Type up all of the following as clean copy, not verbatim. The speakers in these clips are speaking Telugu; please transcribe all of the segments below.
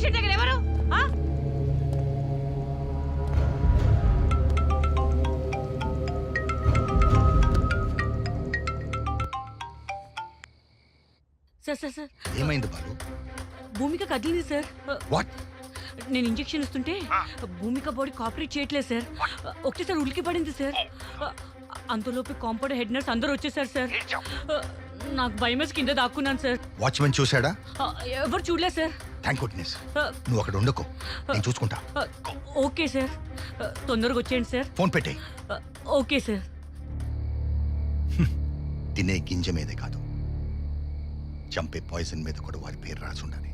పేషెంట్ దగ్గర ఎవరు? సార్ ఏమైంది బాలు? భూమిక కదిలింది సార్. వాట్? నేను ఇంజెక్షన్ ఇస్తుంటే భూమిక బాడీ కోఆపరేట్ చేయట్లేదు సార్. ఒకటేసారి ఉలికి పడింది సార్. అంతలోపు కాంపౌండ్ హెడ్ నర్స్ అందరూ వచ్చేసారు సార్. నాకు భయమేసి కింద దాక్కున్నాను సార్. వాచ్మెన్ చూసాడా? ఎవరు చూడలేదు సార్. Thank goodness. నువ్వు అక్కడ ఉండకు, నేను చూసుకుంటా. ఓకే సార్, తొందరగా వచ్చేయండి సార్. ఫోన్ పెట్టే. Okay sir. తినే గింజ మీదే కాదు, చంపే పాయిజన్ మీద కూడా వారి పేరు రాసి ఉండాలి.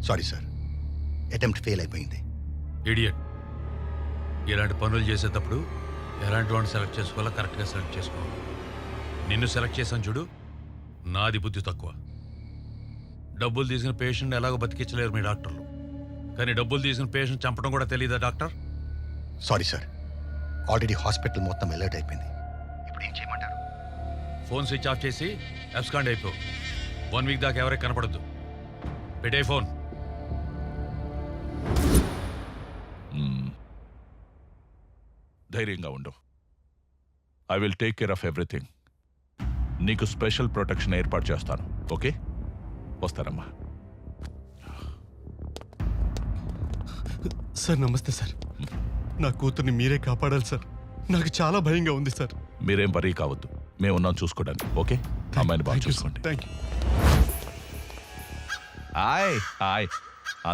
సారీ సార్, అటెంప్ట్ ఫెయిల్ అయిపోయింది. ఇడియట్. ఇలాంటి పనులు చేసేటప్పుడు ఎలాంటి వాడిని సెలెక్ట్ చేసుకోవాలో కరెక్ట్గా సెలెక్ట్ చేసుకోవాలి. నిన్ను సెలెక్ట్ చేశాను చూడు, నాది బుద్ధి తక్కువ. డబ్బులు తీసిన పేషెంట్ ఎలాగో బతికించలేరు మీ డాక్టర్లు, కానీ డబ్బులు తీసిన పేషెంట్ చంపడం కూడా తెలియదా doctor? Sorry sir, already hospital మొత్తం అలర్ట్ అయిపోయింది. ఇప్పుడు ఏం చేయమంటారు? ఫోన్ స్విచ్ ఆఫ్ చేసి అబ్స్కాండ్ అయిపో. 1 వీక్ దాకా ఎవరికి కనపడద్దు. పెట్టే ఫోన్. ధైర్యంగా ఉండు. I will take care of everything. నీకు స్పెషల్ ప్రొటెక్షన్ ఏర్పాటు చేస్తాను. ఓకే, వస్తారమ్మా. సార్ నమస్తే సార్. నా కూతుర్ని మీరే కాపాడాలి సార్. నాకు చాలా భయంగా ఉంది సార్. మీరేం వరీ కావద్దు, మేము ఉన్నాం చూసుకోవడానికి. ఓకే, అమ్మాయిని బాగా చూసుకోండి. Thank you. హాయ్ హాయ్,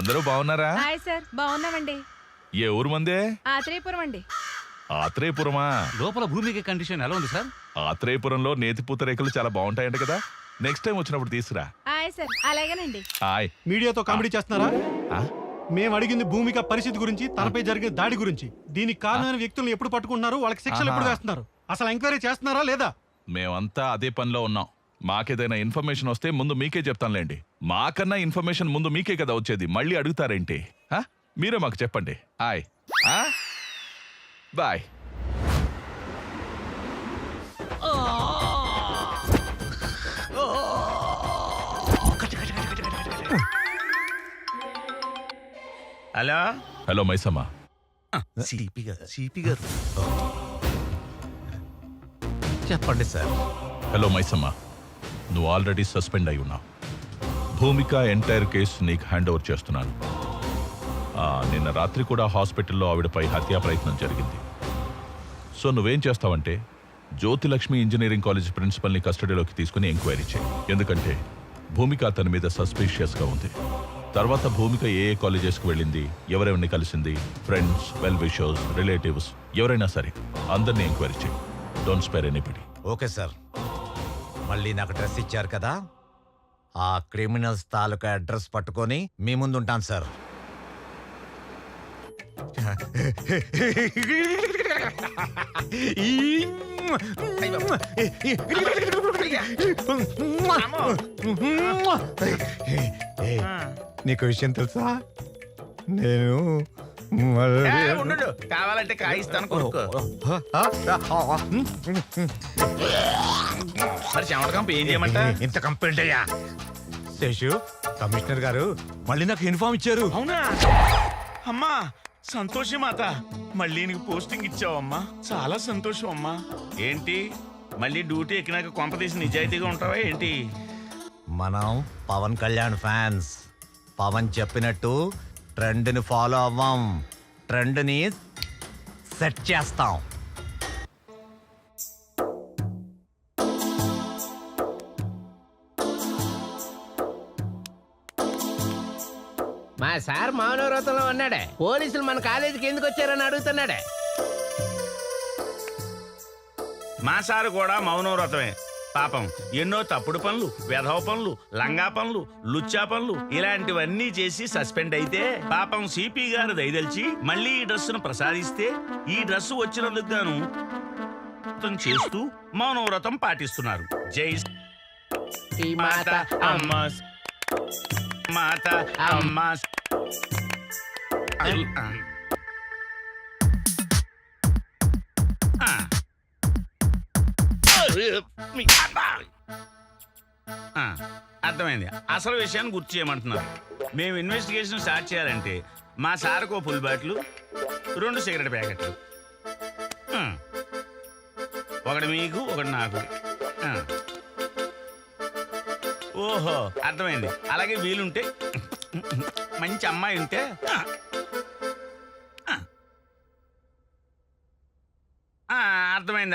అందరూ బాగున్నారా? హాయ్ సార్, బాగున్నామండి. ఏ ఊరు మందే? ఆత్రేయపురం అండి. ఆత్రేయపురమా? లోపల భూమికి కండిషన్ ఎలా ఉంది సార్? ఆత్రేయపురంలో నేతి పూతరేకులు చాలా బాగుంటాయంట కదా, నెక్స్ట్ టైం వచ్చినప్పుడు తీసురా. హాయ్ సార్, అలాగేనండి. హాయ్. మీడియాతో కామెడీ చేస్తున్నారా? ఆ? మేము అడిగింది భూమిక పరిస్థితి గురించి, తనపై జరిగిన దాడి గురించి. దీనికి కారణమైన వ్యక్తులను ఎప్పుడు పట్టుకుంటున్నారు, వాళ్ళకి శిక్షలు ఎప్పుడు వేస్తున్నారు, అసలు ఎంక్వైరీ చేస్తున్నారా లేదా? మేమంతా అదే పనిలో ఉన్నాం. మాకేదైనా ఇన్ఫర్మేషన్ వస్తే ముందు మీకే చెప్తానులేండి. మాకన్నా ఇన్ఫర్మేషన్ ముందు మీకే కదా వచ్చేది, మళ్ళీ అడుగుతారేంటి? మీరే మాకు చెప్పండి. Hi bye. Hello hello Maisamma. CP గారు చెప్పండి సార్. హలో మైసమ్మ, నువ్వు ఆల్రెడీ సస్పెండ్ అయి ఉన్నావు. భూమిక ఎంటైర్ కేసు నీకు హ్యాండ్ ఓవర్ చేస్తున్నాను. నిన్న రాత్రి కూడా హాస్పిటల్లో ఆవిడపై హత్యా ప్రయత్నం జరిగింది. సో నువ్వేం చేస్తావంటే జ్యోతిలక్ష్మి ఇంజనీరింగ్ కాలేజ్ ప్రిన్సిపల్ని కస్టడీలోకి తీసుకుని ఎంక్వైరీ చేయి. ఎందుకంటే భూమిక అతని మీద సస్పీషియస్గా ఉంది. తర్వాత భూమిక ఏ కాలేజెస్కి వెళ్ళింది, ఎవరెవరిని కలిసింది, ఫ్రెండ్స్, వెల్ విషర్స్, రిలేటివ్స్ ఎవరైనా సరే అందరినీ ఎంక్వైరీ చేయి. Don't spare anybody. Okay sir. మళ్ళీ నాకు డ్రెస్ ఇచ్చారు కదా, ఆ క్రిమినల్స్ తాలూకా అడ్రస్ పట్టుకొని మీ ముందు ఉంటాను సార్. నీకు విషయం తెలుసా, నేను కావాలంటే కాయిస్తాను కొనుక్కో. మరి చెమటకంప ఏం చేయమంట? ఇంత కంప్లైంట్ అయ్యా శేషు, కమిషనర్ గారు మళ్ళీ నాకు ఇన్ఫార్మ్ ఇచ్చారు. అవునా అమ్మా, సంతోషం మాత. మళ్ళీ నీకు పోస్టింగ్ ఇచ్చావమ్మా, చాలా సంతోషం అమ్మా. ఏంటి మళ్ళీ డ్యూటీ ఎక్కినాక కొంపదీసి నిజాయితీగా ఉంటావా ఏంటి? మనం పవన్ కళ్యాణ్ ఫ్యాన్స్. పవన్ చెప్పినట్టు ట్రెండ్ని ఫాలో అవ్వం, ట్రెండ్ని సెట్ చేస్తాం. మా సార్ మౌనవ్రతంలో ఉన్నాడే, పోలీసులు మన కాలేజీకి ఎందుకు వచ్చారని అడుగుతున్నాడే. మా సారు కూడా మౌనవ్రతమే. పాపం ఎన్నో తప్పుడు పనులు, వెధవ పనులు, లంగా పనులు, లుచ్చా పనులు ఇలాంటివన్నీ చేసి సస్పెండ్ అయితే పాపం సిపి గారు దయదలిచి మళ్ళీ ఈ డ్రెస్సును ప్రసాదిస్తే ఈ డ్రెస్సు వచ్చినందుకు గాను చేస్తూ మౌనవ్రతం పాటిస్తున్నారు. జై మాత అమ్మ, మాత అమ్మ. ఆ, అర్థమైంది. అసలు విషయాన్ని గుర్తు చేయమంటున్నారు. మేము ఇన్వెస్టిగేషన్ స్టార్ట్ చేయాలంటే మా సార్కు ఓ ఫుల్ బాటిల్, 2 సిగరెట్ ప్యాకెట్లు, ఆ, ఒకటి మీకు ఒకటి నాకు. ఆ. ఓహో అర్థమైంది. అలాగే వీలుంటే మంచి అమ్మాయి ఉంటే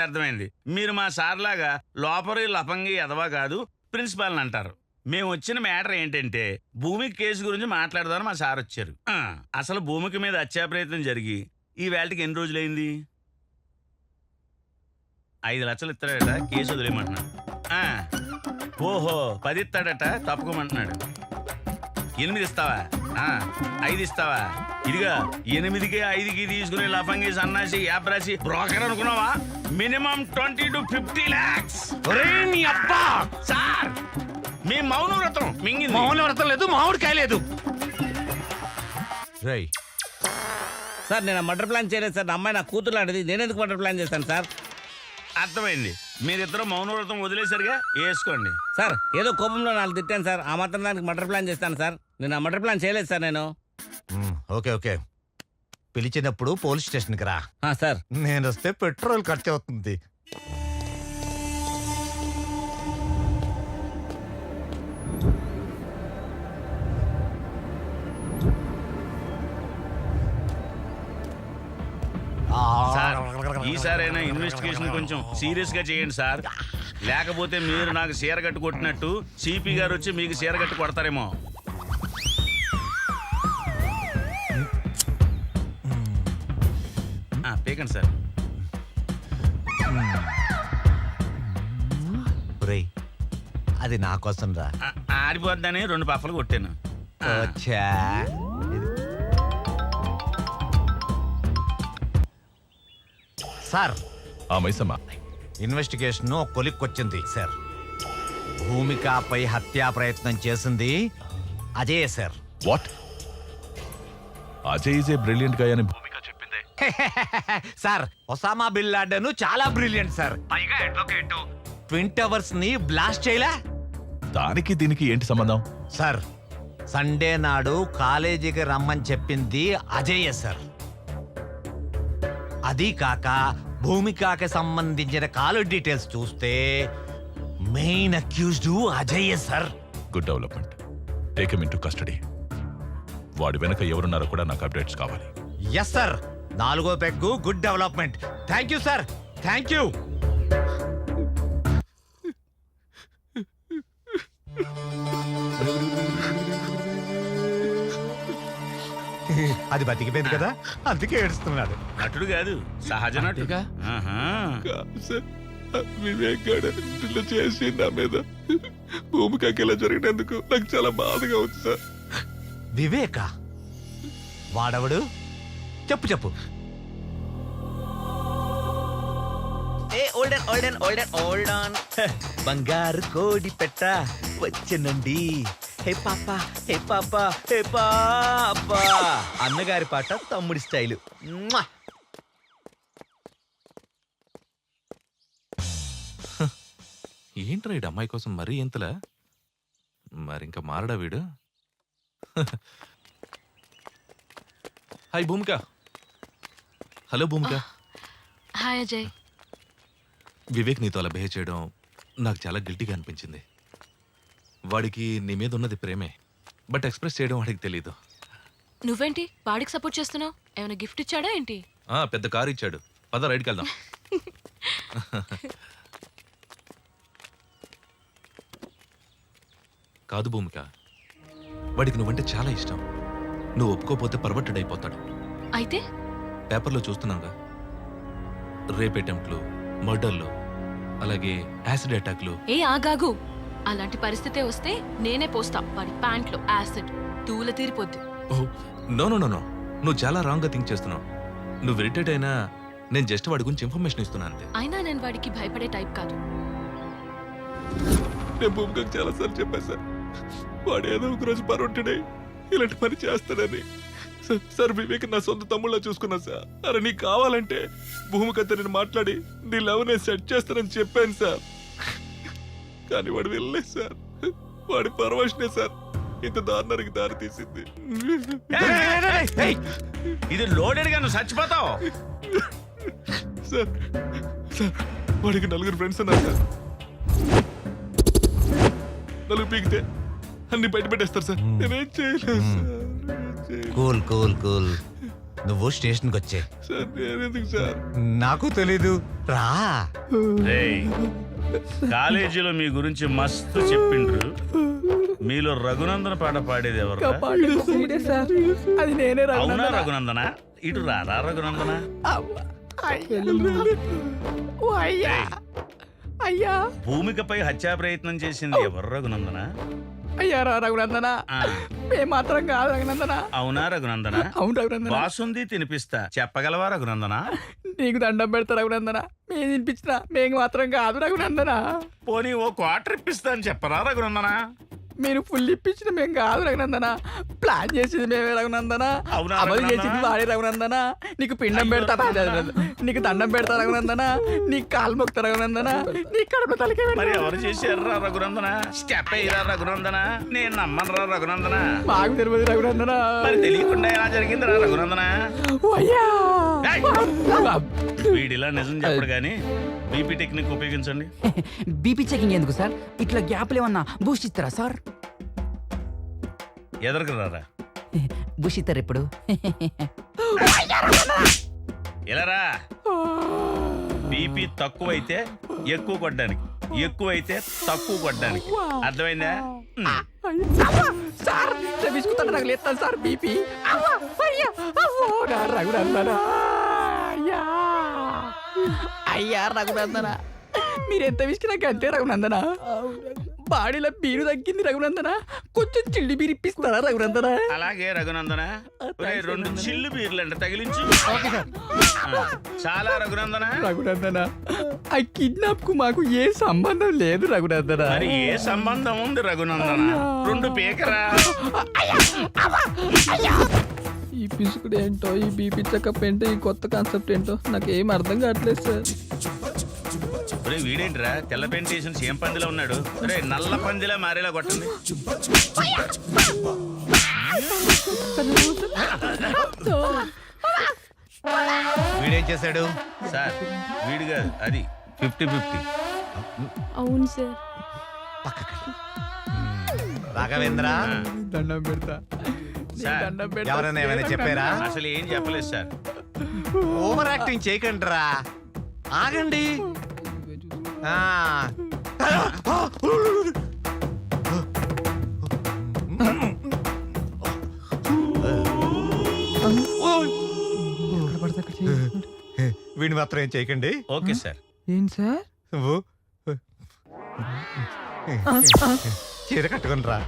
అర్థమైంది. మీరు మా సార్ లాగా లోపరి లఫంగి ఎదవా కాదు, ప్రిన్సిపాల్ అంటారు. మేము వచ్చిన మ్యాటర్ ఏంటంటే భూమి కేసు గురించి మాట్లాడదామని మా సార్ వచ్చారు. అసలు భూమికి మీద హత్యా ప్రయత్నం జరిగి ఈ వేళకి ఎన్ని రోజులైంది? 5 లక్షలు ఇస్తాడట, కేసు వదిలేయమంటున్నాడు. ఓహో 10 ఇస్తాడట, తప్పుకోమంటున్నాడు. 8 ఇస్తావా? 5 ఇస్తావా? ఇదిగా 8కి 5కి తీసుకునే లఫంగి సన్నాసి యాప్రాసి బ్రోకర్ అనుకున్నావా? Minimum 20 to 50 lakhs. సార్ మీ మౌనవ్రతం మింగింది. మౌనవ్రతం లేదు, మామిడికాయ లేదు. రేయ్ సార్ నేను మర్డర్ ప్లాన్ చేయలేదు సార్. నా అమ్మాయి నా కూతురు లాంటిది, నేనెందుకు మర్డర్ ప్లాన్ చేస్తాను సార్? అర్థమైంది. మీరిద్దరు మౌనవ్రతం వదిలేసరిగా వేసుకోండి. సార్ ఏదో కోపంలో 4 తిట్టాను సార్. ఆ మాత్రం దానికి మర్డర్ ప్లాన్ చేస్తాను సార్. నేను ఆ మర్డర్ ప్లాన్ చేయలేదు సార్. నేను ఓకే పిలిచినప్పుడు పోలీస్ స్టేషన్కి రా. సార్ నేను వస్తే పెట్రోల్ ఖర్చు అవుతుంది. సార్ ఈసారైనా ఇన్వెస్టిగేషన్ కొంచెం సీరియస్ గా చేయండి సార్. లేకపోతే మీరు నాకు చీరగట్టు కొట్టినట్టు సిపి గారు వచ్చి మీకు చీరగట్టు కొడతారేమో. పేకండి సార్. రేయ్ అది నా కోసం రా. ఆడిపోద్దని 2 పఫలు కొట్టాను. వచ్చా సార్. మైసమ్మ, ఇన్వెస్టిగేషన్ కొలిక్కొచ్చింది సార్. భూమికాపై హత్యా ప్రయత్నం చేసింది Ajay sir. What? Ajay is a brilliant guy అని భూమిక చెప్పిందే. సార్ ఒసామా బిన్ లాడెన్ చాలా బ్రిలియంట్ సార్. పైగా అడ్వకేట్. ట్విన్ టవర్స్ ని బ్లాస్ట్ చేయలే. దానికి దీనికి ఏంటి సంబంధం? సార్ సండే నాడు కాలేజీకి రమ్మని చెప్పింది అజయ్ సార్. అది కాక భూమికాకి సంబంధించిన కాల్ డీటెయిల్స్ చూస్తే main accused Ajay sir. Good development. Take him into custody. వాడి వెనక ఎవరున్నారో కూడా నాకు అప్డేట్స్ కావాలి. Yes sir. 4వ peg good development. Thank you sir, thank you. అది బతికిపోయింది కదా, అందుకే ఏడుస్తున్నాడు. నటుడు కాదు, సహజ నటుడు. వివేక్ గారు చేసి నా మీద భూమికకి ఇలా జరిగినందుకు నాకు చాలా బాధగా ఉంది సార్. వివేక వాడవడు? చెప్పు. బంగారు కోడి పెట్ట వచ్చనండి. హే పాపా హే పాపా హే పాపా. అన్నగారి పాట తమ్ముడి స్టైలు. ఏంట్రా ఈ అమ్మాయి కోసం మరీ ఎంతలా? మరింక మారడా వీడు? హాయ్ భూమిక. హలో భూమిక. హాయ్ అజయ్. వివేక్ నీతో అలా బిహేవ్ చేయడం నాకు చాలా గిల్టీగా అనిపించింది. వాడికి నీ మీద ఉన్నది ప్రేమే, బట్ ఎక్స్ప్రెస్ చేయడం వాడికి తెలీదు. నువ్వేంటి వాడికి సపోర్ట్ చేస్తున్నావు? ఏమైనా గిఫ్ట్ ఇచ్చాడా ఏంటి? పెద్ద కారు ఇచ్చాడు. పద రైడ్కి వెళ్దాం. కాదు భూమిక, వాడికి నువ్వంటే చాలా ఇష్టం. నువ్వు ఒప్పుకోపోతే పర్వర్టెడ్ అయిపోతాడు. అయితే పేపర్లో చూస్తున్నాగా, రేప్ అటెంప్ట్లు, మర్డర్లు, అలాగే యాసిడ్ అటాక్లు. ఏ ఆగాగు. అలాంటి పరిస్థితే వస్తే నేనే పోస్తా వాడి ప్యాంట్లో యాసిడ్. తూల తీరిపోద్ది. నో, నువ్వు చాలా రాంగ్గా థింక్ చేస్తున్నావు. నువ్వు ఇరిటేట్ అయినా నేను జస్ట్ వాడి గురించి ఇన్ఫర్మేషన్ ఇస్తున్నాను అంతే. అయినా నేను వాడికి భయపడే టైప్ కాదు. నేను భూమికకు చాలా సార్లు చెప్పాను సార్, వాడు ఏదో ఒక రోజు పర్వర్టెడ్ ఇలాంటి పని చేస్తాడని. సార్ వివేక్ నా సొంత తమ్ముళ్ళ చూసుకున్నా సార్. అరే నీకు కావాలంటే భూమికతో నేను మాట్లాడి నీ లవ్ నేను సెట్ చేస్తానని చెప్పాను సార్. కానీ వాడు వెళ్ళలేదు సార్. వాడి పరవశనే సార్ ఇంత దారుణానికి దారి తీసింది. ఇది లోడెడ్ గా నువ్వు చచ్చిపోతావు. సార్ సార్ వాడికి 4 ఫ్రెండ్స్ ఉన్నారు సార్. 4 పీకితే అన్ని బయట పెట్టేస్తారు సార్. నేనేం చేయలేదు సార్. Cool cool cool. నువ్వు స్టేషన్కి వచ్చే. సార్ నేనెందుకు సార్? నాకు తెలీదు, రా. రేయ్, కాలేజీలో మీ గురించి మస్తు చెప్పిండ్రు. మీలో రఘునందన పాట పాడేది ఎవరు? అది నేనే అవునా రఘునందన? ఇటు రారా రఘునందన? అయ్యా భూమికపై హత్యా ప్రయత్నం చేసింది ఎవరు రఘునందన? అయ్యా రఘునందన, ఆ, మేము మాత్రం కాదు రఘునందన. అవునా రఘునందన? అవును రఘునందన. బాసుంది తినిపిస్తా చెప్పగలవా రఘునందన? నీకు దండం పెడతా రఘునందన. మేము తినిపించిన మేము మాత్రం కాదు రఘునందన. పోనీ ఓ క్వార్టర్ ఇప్పిస్తా అని చెప్పరా రఘునందన? మీరు ఫుల్ ఇప్పించిన మేము కాదు రఘునందన. ప్లాన్ చేసింది మేమే రఘునందన. అవునా అమలు రఘునందన? చేసింది వాడే రఘునందన. నీకు పిండం పెడతా, నీకు దండం పెడతా రఘునందన. నీకు కాలు మొక్తా రఘునందన. నీ కడుపు తలకే మరి ఎవరు చేశారా రఘునందన? స్టెప్ అయ్యారా రఘునందన? నేను నమ్మనరా రఘునందన? మాకు తెలియదు రఘునందన. మరి తెలియకుండా ఎలా జరిగిందిరా రఘునందన? అయ్యా ఏయ్! వీడిలా నిజం చెప్పడు గాని బీపీ టెక్నిక్ ఉపయోగించండి. బీపీ చెకింగ్ ఎందుకు సార్? ఇట్లా గ్యాప్లు ఏమన్నా బూస్ట్ ఇస్తారా సార్? ఎదరకు రారా. బూస్ట్ ఇస్తారు ఇప్పుడు. ఇలా రా. బీపీ తక్కువైతే ఎక్కువ కొట్టడానికి, ఎక్కువైతే తక్కువ కొట్టడానికి. అర్థమైందా? సార్ విసుకుతాడు, నాకు లేస్తాను సార్ బీపీ. రఘునందన అయ్యా, అయ్యా రఘునందన, మీరెంత విసికి నాకు అంతే రఘునందన. బాడీలో బీరు తగ్గింది రఘునందన. కొంచెం చిల్లి బీరు ఇప్పిస్తారా రఘునందన? అలాగే రఘునందన. ఒరేయ్, 2 చిల్లు బీర్లంట తగిలించు. ఆ, చాలా రఘునందన. రఘునందన, ఆ కిడ్నాప్ కు మాకు ఏ సంబంధం లేదు రఘునందన. మరి ఏ సంబంధం ఉంది రఘునందన? 2 పీకరా. ఈ పిసుకుడు ఏంటో, ఈ బీపీ చెకప్ ఏంటో, ఈ కొత్త కాన్సెప్ట్ ఏంటో నాకు ఏం అర్థం కావట్లేదు సార్. ఒరే వీడేంట్రా తెల్ల పెయింట్ వేసిన సేమ్ పందిలో ఉన్నాడు. ఒరే నల్ల పందిలా మారేలా కొట్టండి. వీడేం చేశాడు? సార్ వీడు కాదు, అది 50-50. అవును సార్. రాఘవేంద్ర, దండం పెడతా, సార్ దండం పెడతా. ఎవరైనా ఏమైనా చెప్పారా? అసలు ఏం చెప్పలేదు సార్. ఓవర్ యాక్టింగ్ చేయకండి రా, ఆగండి. ఆ. వీడిని మాత్రం ఏం చేయకండి. Okay sir. ఏంటి సార్? నువ్వు చీర కట్టుకుని రా.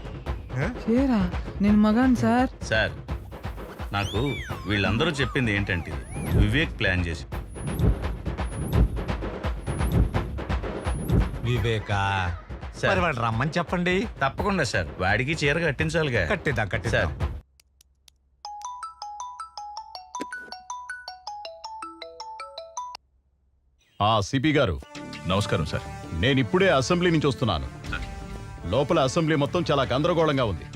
చేరా, నేను మగాను సార్. సార్ నాకు వీళ్ళందరూ చెప్పింది ఏంటంటే వివేక్ ప్లాన్ చేసి. వివేకా, సార్. మరి వాడు రమ్మని చెప్పండి. తప్పకుండా సార్, వాడికి చీర కట్టించాలిగా. కట్టిద్దాం కట్టిద్దాం. సిపి గారు నమస్కారం సార్. నేను ఇప్పుడే అసెంబ్లీ నుంచి వస్తున్నాను. లోపల అసెంబ్లీ మొత్తం చాలా గందరగోళంగా ఉంది.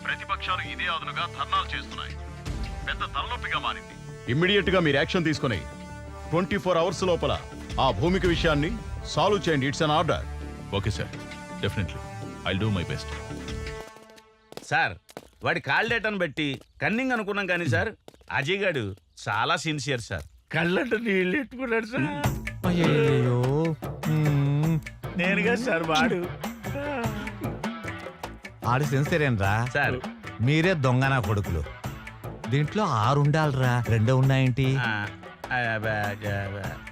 ప్రతిపక్షాలు ఇదే అదునుగా ధర్నాలు చేస్తున్నాయి. పెద్ద తలనొప్పిగా మారింది. ఇమ్మీడియట్ గా మీరు యాక్షన్ తీసుకుని 24 అవర్స్ లోపల ఆ భూమిక విషయాన్ని సాల్వ్ చేయండి. It's an order. Okay sir, definitely I do my best. Sir వాడి కాల్ డేటాను బట్టి కన్నింగ్ అనుకున్నాం కానీ సార్ అజయ్ గాడు చాలా సిన్సియర్ సార్. కళ్ళంట నీళ్ళు ఎట్టుకున్నాడు సార్. అయ్యో, నేనుగా సార్ వాడు. ఆడి సెన్సరేనరా సార్ మీరే దొంగనా కొడుకులు. దీంట్లో 6 ఉండాలిరా, 2 ఉన్నాయేంటి?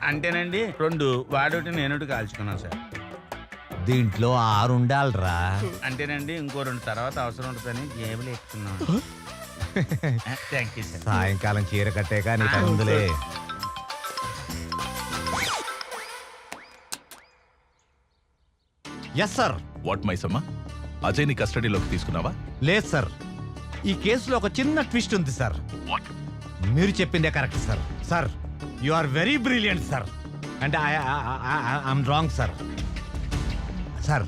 అంటేనండి 2 వాడోటి నేనోటి కాల్చుకున్నాను సార్. దీంట్లో 6 ఉండాలిరా. అంటేనండి ఇంకో 2 తర్వాత అవసరం ఉంటుందని జేబులు ఎక్కుతున్నాను. Thank you sir. సాయంకాలం చీర కట్టాక నీ పని ఉందిలే. Yes sir. వాట్ మైసమ్మ, అజయ్ని కస్టడీలోకి తీసుకున్నావా? లేదు సార్, ఈ కేసులో ఒక చిన్న ట్విస్ట్ ఉంది సార్. మీరు చెప్పిందే correct sir. Sir you are very brilliant sir, and I'm wrong sir. Sir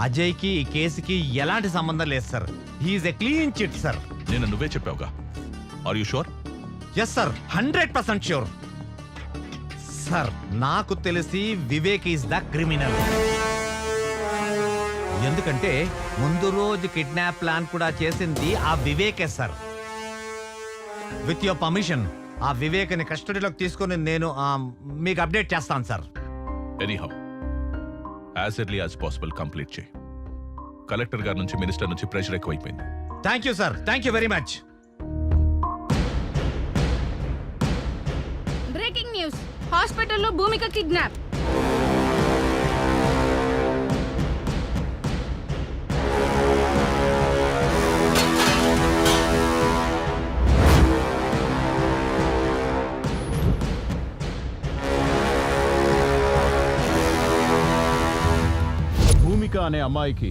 అజయ్కి ఈ కేసుకి ఎలాంటి సంబంధం లేదు సార్. He is a clean chit sir. నేను నువ్వే చెప్పావుగా. Are you sure? Yes sir, 100% sure. Sir నాకు తెలిసి వివేక్ ఈస్ ద క్రిమినల్. ఎందుకంటే ముందు రోజు కిడ్నాప్ ప్లాన్ కూడా చేసింది ఆ వివేకే సార్. విత్ యువర్ పర్మిషన్ ఆ వివేక్ని కస్టడీలోకి తీసుకొని నేను మీకు అప్డేట్ చేస్తాను sir. Anyhow as early as possible complete చేయి. కలెక్టర్ గారి నుంచి, మినిస్టర్ నుంచి ప్రెషర్ ఎక్కువైపోయింది. Thank you sir, thank you very much. Breaking news, హాస్పిటల్లో భూమిక కిడ్నాప్. భూమిక అనే అమ్మాయికి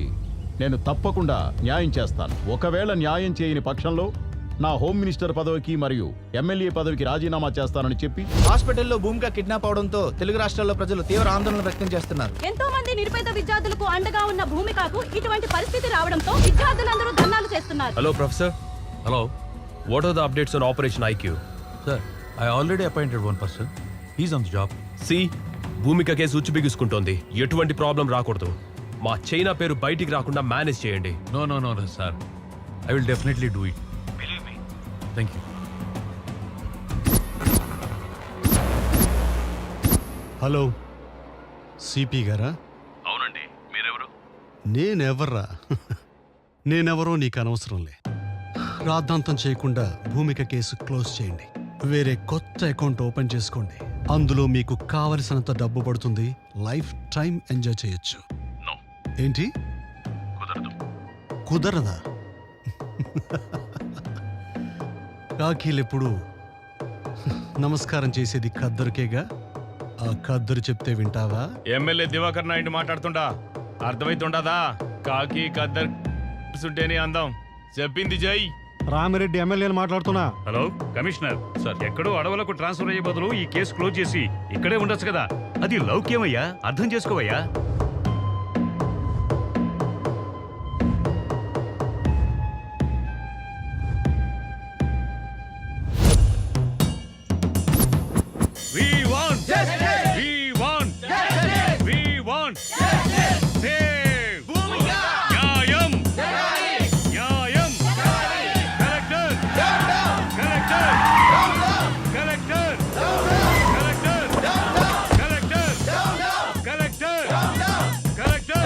నేను తప్పకుండా న్యాయం చేస్తాను. ఒకవేళ న్యాయం చేయని పక్షంలో నా హోమ్ మినిస్టర్ పదవికి మరియు ఎమ్మెల్యే పదవికి రాజీనామా చేస్తానని చెప్పి హాస్పిటల్లో భూమిక కిడ్నాప్ అవడంతో తెలుగు రాష్ట్రాల్లో ప్రజలు తీవ్ర ఆందోళన వ్యక్తం చేస్తున్నారు. ఎంతో మంది నిరుపేద విద్యార్థులకు అండగా ఉన్న భూమికకు ఇటువంటి పరిస్థితి రావడంతో విద్యార్థులందరూ ధర్నాలు చేస్తున్నారు. Hello professor, hello what are the updates on operation IQ? Sir, I already appointed one person. He's on the job. See, Bhumika case ఉచ్చు బిగుసుకుంటోంది. ఎటువంటి ప్రాబ్లం రాకూడదు. మా చైనా పేరు బయటికి రాకుండా మేనేజ్ చేయండి. No no no sir, I will definitely do it. Believe me. Thank you. Hello, CP గారా? అవునండి, మీరెవరు? నేనెవర్రా? నేనెవరో నీకు అనవసరంలే. రాద్ధాంతం చేయకుండా భూమిక కేసు క్లోజ్ చేయండి. వేరే కొత్త అకౌంట్ ఓపెన్ చేసుకోండి. అందులో మీకు కావలసినంత డబ్బు పడుతుంది. లైఫ్ టైం ఎంజాయ్ చేయొచ్చు. ఏంటి? కుదరదు. కుదరదా? కాకీలెప్పుడు నమస్కారం చేసేది ఖద్దరుకేగా. ఆ ఖద్దరు చెప్తే వింటావా? ఎమ్మెల్యే దివాకర్ నాయుడు మాట్లాడుతుండా అర్థమైతుండదా? కాకి కద్దర్ ఉంటేనే అందం. చెప్పింది జై. రామిరెడ్డి ఎమ్మెల్యేలు మాట్లాడుతున్నా. హలో కమిషనర్ సార్, ఎక్కడో అడవులకు ట్రాన్స్ఫర్ అయ్యే బదులు ఈ కేసు క్లోజ్ చేసి ఇక్కడే ఉండొచ్చు కదా. అది లౌక్యమయ్యా, అర్థం చేసుకోవయ్యా. We want justice. We want justice. We want justice. Save Bhumika. Nyayam. Nyayam. Collector. Collector. Collector. Collector. Collector. Collector. Collector.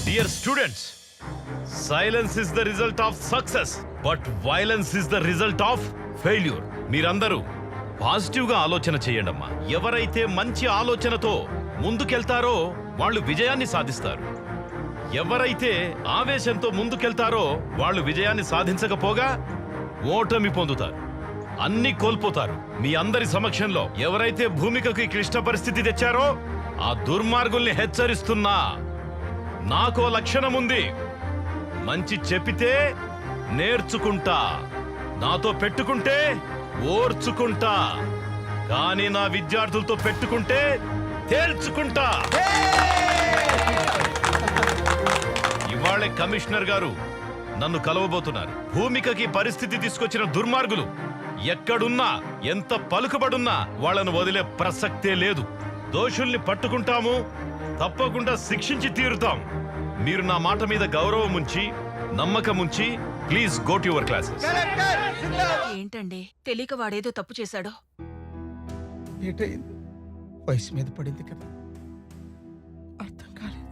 Dear students, silence is the result of success, but violence is the result of failure. మీరందరూ పాజిటివ్గా ఆలోచన చేయండమ్మా. ఎవరైతే మంచి ఆలోచనతో ముందుకెళ్తారో వాళ్ళు విజయాన్ని సాధిస్తారు. ఎవరైతే ఆవేశంతో ముందుకెళ్తారో వాళ్ళు విజయాన్ని సాధించకపోగా ఓటమి పొందుతారు, అన్ని కోల్పోతారు. మీ అందరి సమక్షంలో ఎవరైతే భూమికకి క్లిష్ట పరిస్థితి తెచ్చారో ఆ దుర్మార్గుల్ని హెచ్చరిస్తున్నా. నాకో లక్షణం ఉంది. మంచి చెప్పితే నేర్చుకుంటా, నాతో పెట్టుకుంటే ఓర్చుకుంటా, కానీ నా విద్యార్థులతో పెట్టుకుంటే తేల్చుకుంటా. ఇవాళే కమిషనర్ గారు నన్ను కలవబోతున్నారు. భూమికకి పరిస్థితి తీసుకొచ్చిన దుర్మార్గులు ఎక్కడున్నా, ఎంత పలుకుబడున్నా వాళ్ళను వదిలే ప్రసక్తే లేదు. దోషుల్ని పట్టుకుంటాము, తప్పకుండా శిక్షించి తీరుతాం. మీరు నా మాట మీద గౌరవం ఉంచి, నమ్మకం ఉంచి, please go to your classes. ఏంటండి తెలియక వాడేదో తప్పు చేశాడో. ఏటైంది? వయసు మీద పడింది కదా, అర్థం కాలేదు.